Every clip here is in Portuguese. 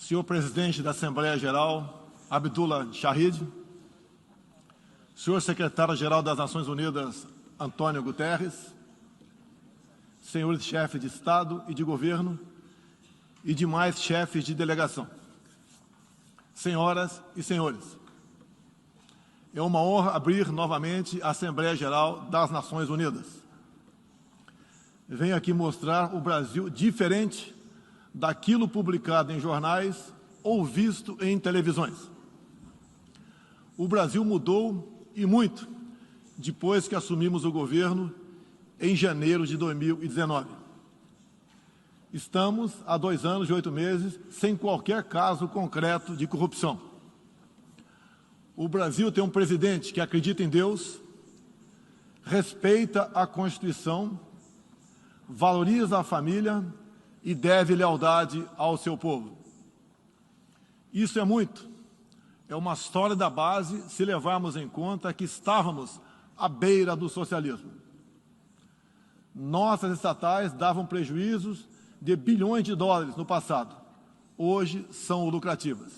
senhor presidente da Assembleia Geral, Abdullah Shahid, senhor secretário-geral das Nações Unidas, Antônio Guterres, senhores chefes de Estado e de Governo e demais chefes de delegação, senhoras e senhores, é uma honra abrir novamente a Assembleia Geral das Nações Unidas. Venho aqui mostrar o Brasil diferente daquilo publicado em jornais ou visto em televisões. O Brasil mudou e muito depois que assumimos o governo em janeiro de 2019. Estamos há 2 anos e 8 meses sem qualquer caso concreto de corrupção. O Brasil tem um presidente que acredita em Deus, respeita a Constituição, valoriza a família e deve lealdade ao seu povo. Isso é muito. É uma sólida base se levarmos em conta que estávamos à beira do socialismo. Nossas estatais davam prejuízos de bilhões de dólares no passado. Hoje são lucrativas.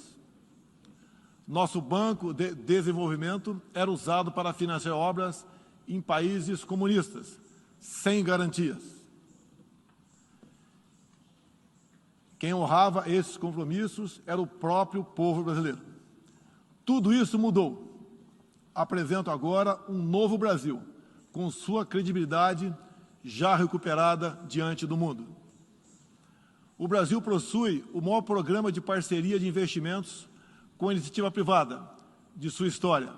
Nosso Banco de Desenvolvimento era usado para financiar obras em países comunistas, sem garantias. Quem honrava esses compromissos era o próprio povo brasileiro. Tudo isso mudou. Apresento agora um novo Brasil, com sua credibilidade já recuperada diante do mundo. O Brasil possui o maior programa de parceria de investimentos com a iniciativa privada de sua história.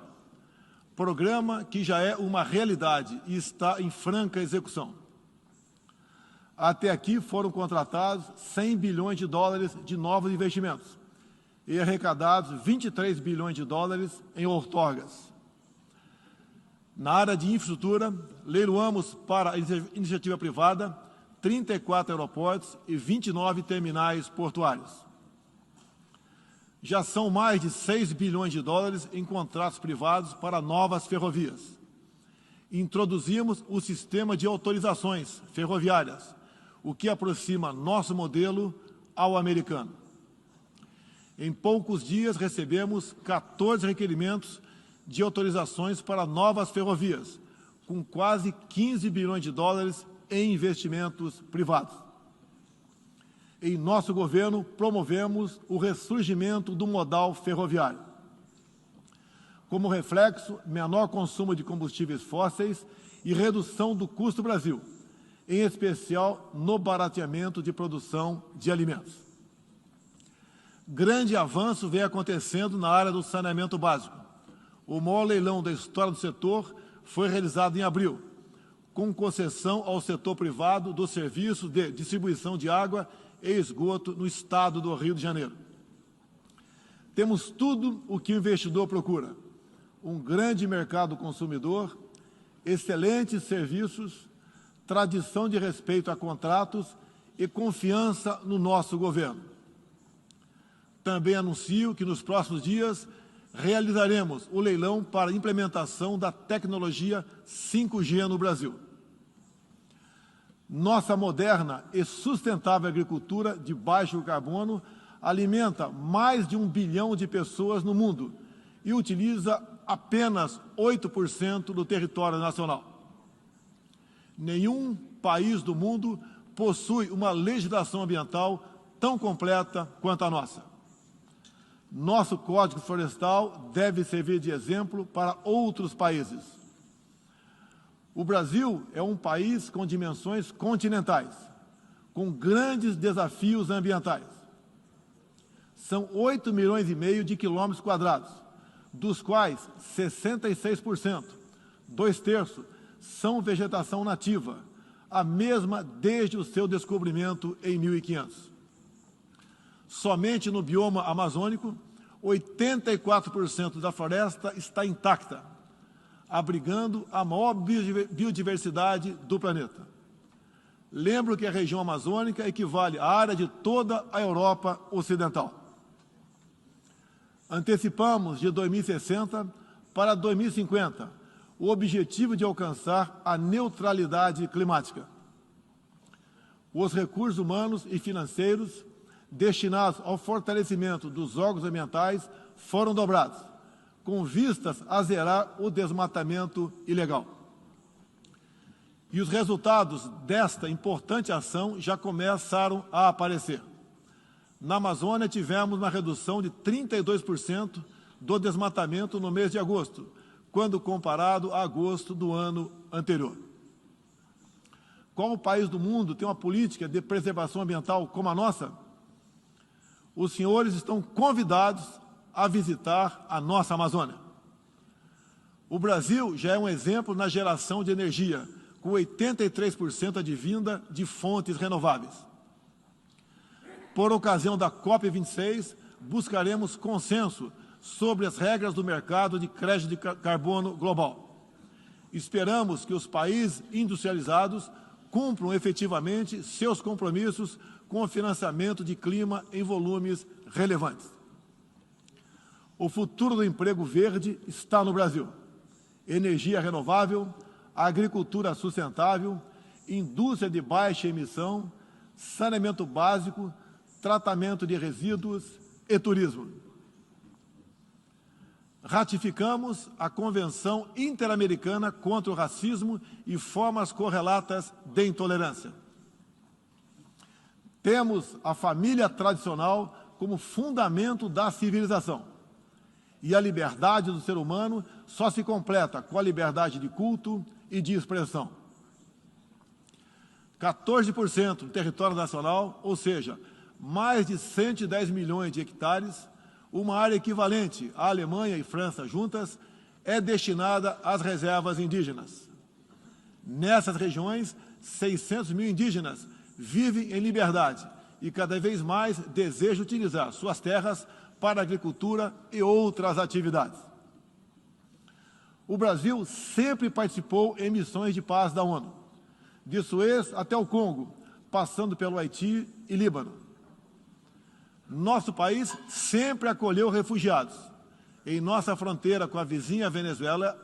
Programa que já é uma realidade e está em franca execução. Até aqui foram contratados 100 bilhões de dólares de novos investimentos e arrecadados 23 bilhões de dólares em outorgas. Na área de infraestrutura, leiloamos para a iniciativa privada 34 aeroportos e 29 terminais portuários. Já são mais de 6 bilhões de dólares em contratos privados para novas ferrovias. Introduzimos o sistema de autorizações ferroviárias, o que aproxima nosso modelo ao americano. Em poucos dias recebemos 14 requerimentos de autorizações para novas ferrovias, com quase 15 bilhões de dólares em investimentos privados. Em nosso governo, promovemos o ressurgimento do modal ferroviário. Como reflexo, menor consumo de combustíveis fósseis e redução do custo Brasil, em especial no barateamento de produção de alimentos. Grande avanço vem acontecendo na área do saneamento básico. O maior leilão da história do setor foi realizado em abril, com concessão ao setor privado do serviço de distribuição de água e esgoto no estado do Rio de Janeiro. Temos tudo o que o investidor procura: um grande mercado consumidor, excelentes serviços, tradição de respeito a contratos e confiança no nosso governo. Também anuncio que nos próximos dias realizaremos o leilão para a implementação da tecnologia 5G no Brasil. Nossa moderna e sustentável agricultura de baixo carbono alimenta mais de 1 bilhão de pessoas no mundo e utiliza apenas 8% do território nacional. Nenhum país do mundo possui uma legislação ambiental tão completa quanto a nossa. Nosso Código Florestal deve servir de exemplo para outros países. O Brasil é um país com dimensões continentais, com grandes desafios ambientais. São 8,5 milhões de quilômetros quadrados, dos quais 66%, 2/3, são vegetação nativa, a mesma desde o seu descobrimento em 1500. Somente no bioma amazônico, 84% da floresta está intacta, abrigando a maior biodiversidade do planeta. Lembro que a região amazônica equivale à área de toda a Europa Ocidental. Antecipamos de 2060 para 2050 o objetivo de alcançar a neutralidade climática. Os recursos humanos e financeiros destinados ao fortalecimento dos órgãos ambientais foram dobrados, com vistas a zerar o desmatamento ilegal. E os resultados desta importante ação já começaram a aparecer. Na Amazônia, tivemos uma redução de 32% do desmatamento no mês de agosto, quando comparado a agosto do ano anterior. Qual país do mundo tem uma política de preservação ambiental como a nossa? Os senhores estão convidados a visitar a nossa Amazônia. O Brasil já é um exemplo na geração de energia, com 83% advinda de fontes renováveis. Por ocasião da COP26, buscaremos consenso sobre as regras do mercado de crédito de carbono global. Esperamos que os países industrializados cumpram efetivamente seus compromissos com o financiamento de clima em volumes relevantes. O futuro do emprego verde está no Brasil. Energia renovável, agricultura sustentável, indústria de baixa emissão, saneamento básico, tratamento de resíduos e turismo. Ratificamos a Convenção Interamericana contra o Racismo e formas correlatas de intolerância. Temos a família tradicional como fundamento da civilização. E a liberdade do ser humano só se completa com a liberdade de culto e de expressão. 14% do território nacional, ou seja, mais de 110 milhões de hectares, uma área equivalente à Alemanha e França juntas, é destinada às reservas indígenas. Nessas regiões, 600 mil indígenas vivem em liberdade e cada vez mais desejam utilizar suas terras para a agricultura e outras atividades. O Brasil sempre participou em missões de paz da ONU, de Suez até o Congo, passando pelo Haiti e Líbano. Nosso país sempre acolheu refugiados. Em nossa fronteira com a vizinha Venezuela,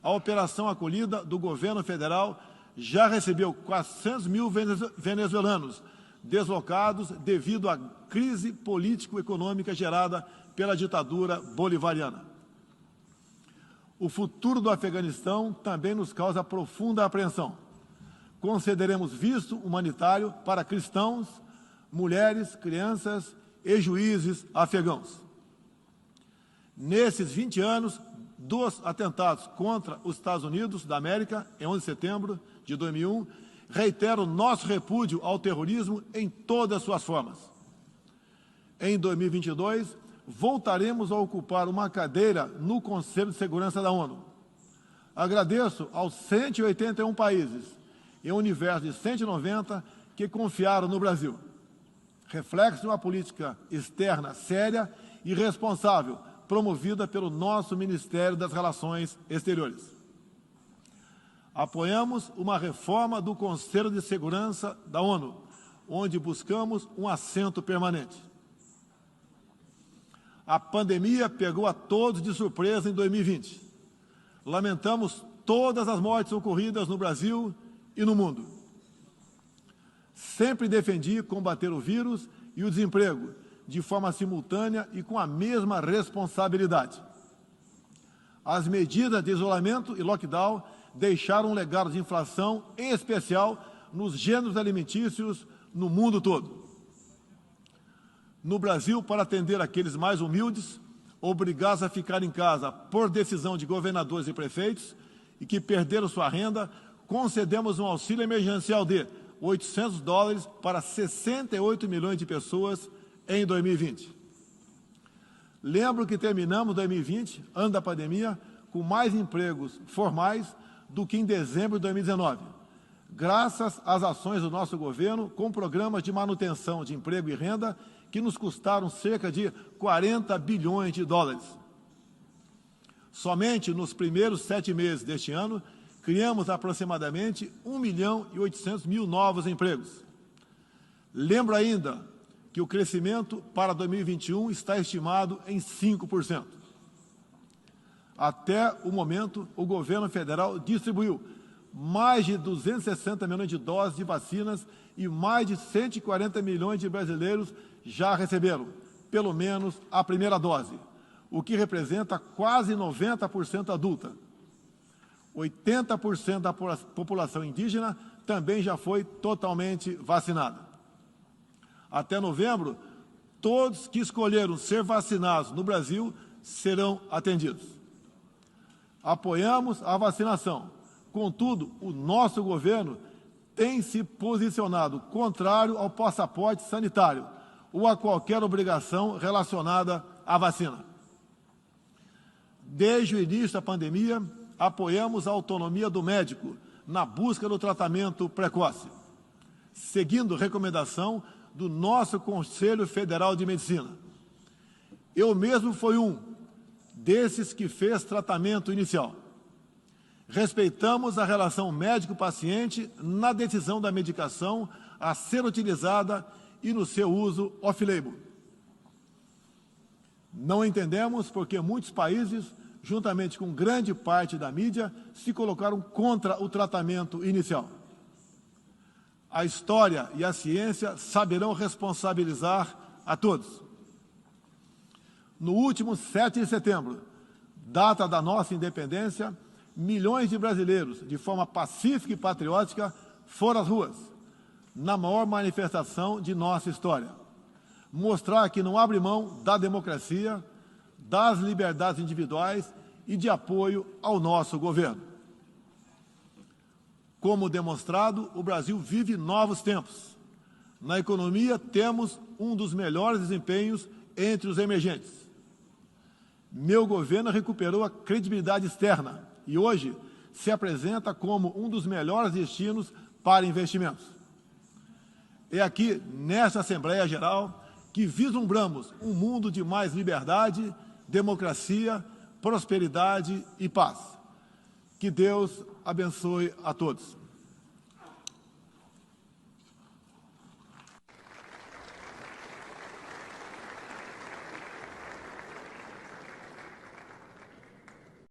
a operação acolhida do governo federal já recebeu 400 mil venezuelanos deslocados devido à crise político-econômica gerada pela ditadura bolivariana. O futuro do Afeganistão também nos causa profunda apreensão. Concederemos visto humanitário para cristãos, mulheres, crianças e juízes afegãos. Nesses 20 anos dos atentados contra os Estados Unidos da América, em 11 de setembro de 2001, reitero nosso repúdio ao terrorismo em todas suas formas. Em 2022, voltaremos a ocupar uma cadeira no Conselho de Segurança da ONU. Agradeço aos 181 países, em um universo de 190, que confiaram no Brasil. Reflexo de uma política externa séria e responsável, promovida pelo nosso Ministério das Relações Exteriores. Apoiamos uma reforma do Conselho de Segurança da ONU, onde buscamos um assento permanente. A pandemia pegou a todos de surpresa em 2020. Lamentamos todas as mortes ocorridas no Brasil e no mundo. Sempre defendi combater o vírus e o desemprego de forma simultânea e com a mesma responsabilidade. As medidas de isolamento e lockdown deixaram um legado de inflação, em especial nos gêneros alimentícios no mundo todo. No Brasil, para atender aqueles mais humildes, obrigados a ficar em casa por decisão de governadores e prefeitos e que perderam sua renda, concedemos um auxílio emergencial de $800 para 68 milhões de pessoas em 2020. Lembro que terminamos 2020, ano da pandemia, com mais empregos formais do que em dezembro de 2019, graças às ações do nosso governo com programas de manutenção de emprego e renda que nos custaram cerca de 40 bilhões de dólares. Somente nos primeiros 7 meses deste ano, criamos aproximadamente 1.800.000 novos empregos. Lembro ainda que o crescimento para 2021 está estimado em 5%. Até o momento, o governo federal distribuiu mais de 260 milhões de doses de vacinas e mais de 140 milhões de brasileiros já receberam, pelo menos, a primeira dose, o que representa quase 90% adulta. 80% da população indígena também já foi totalmente vacinada. Até novembro, todos que escolheram ser vacinados no Brasil serão atendidos. Apoiamos a vacinação. Contudo, o nosso governo tem se posicionado contrário ao passaporte sanitário ou a qualquer obrigação relacionada à vacina. Desde o início da pandemia, apoiamos a autonomia do médico na busca do tratamento precoce, seguindo recomendação do nosso Conselho Federal de Medicina. Eu mesmo fui um desses que fez tratamento inicial. Respeitamos a relação médico-paciente na decisão da medicação a ser utilizada e no seu uso off-label. Não entendemos porque muitos países, juntamente com grande parte da mídia, se colocaram contra o tratamento inicial. A história e a ciência saberão responsabilizar a todos. No último 7 de setembro, data da nossa independência, milhões de brasileiros, de forma pacífica e patriótica, foram às ruas, na maior manifestação de nossa história. Mostrar que não abre mão da democracia, das liberdades individuais e de apoio ao nosso governo. Como demonstrado, o Brasil vive novos tempos. Na economia, temos um dos melhores desempenhos entre os emergentes. Meu governo recuperou a credibilidade externa e hoje se apresenta como um dos melhores destinos para investimentos. É aqui, nesta Assembleia Geral, que vislumbramos um mundo de mais liberdade, democracia, prosperidade e paz. Que Deus abençoe a todos.